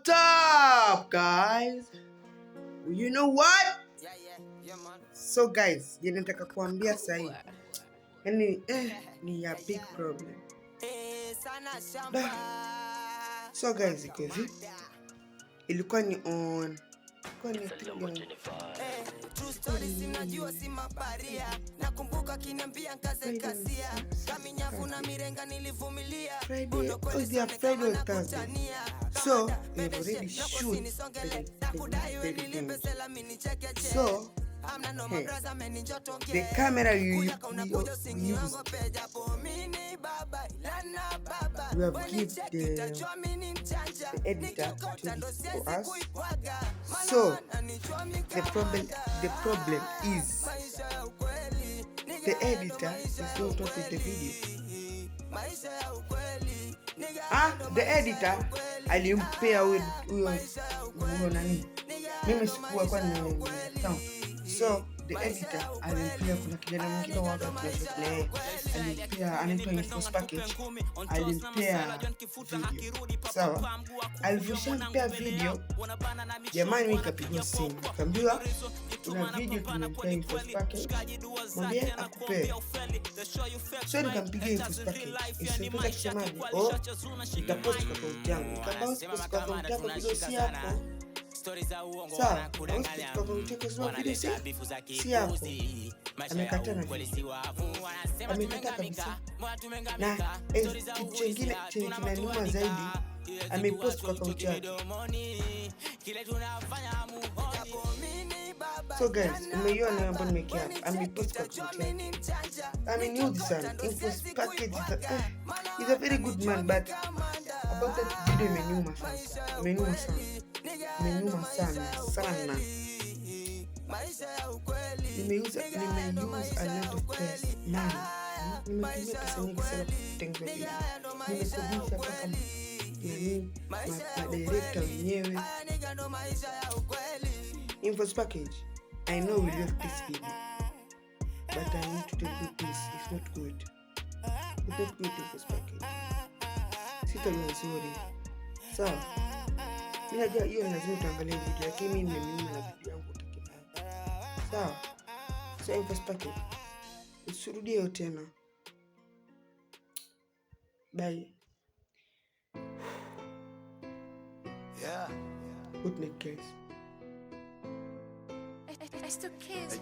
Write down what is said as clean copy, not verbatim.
What's up, guys? You know what? So guys, nataka kuambia sahi, yani ni a big problem. So guys, iko hivi, ilikuwa ni on nakumbuka kiniambia kaze kasia kaminyavu mirenga nilivumilia Friday so we already shoot so the camera you use, we have given the editor to this for us. So the problem is the editor is not with the video. The editor alimpea huyo nani, mimi sikuwa kwa ni sound. So the editor alimpea, kuna kijana mwingine waka tunashotlee, alimpea anaitwa infos package, alimpea video. Sawa, alivyoshampea video, jamani mimi kapigwa simu, kaambiwa kuna video tumempea infos package, mwambie akupee. So nikampigia infos package, isipita kusemaje, nitapost kwa akaunti yangu, nikapost kwa akaunti yako video si yako. Sawa, si yako. Amekataa na amekataa kabisa. Na kitu chengine chenye kinaniuma zaidi, amepost kwa akaunti yake. So guys, umeiona ambapo nimekia hapa, amepost kwa akaunti yake. Ameniudhi sana. Infos package is a very good man, but about that video imeniuma sana. Imeniuma sana. Nimeuse a lot of pesa. Nimetumia pesa nyingi sana kutengeneza video. Nimekodisha mpaka madirekta wenyewe. Infos package, I know we love this video, but I need to tell you this, it's not good. It's not good infos package. Sitakuwa sorry. Sawa. Ninajua hiyo lazima utaangalia video, lakini mimi nimeona na video yangu utakipata. Sawa. So infos package, usirudie tena. Bye. Good night, guys. I still kiss,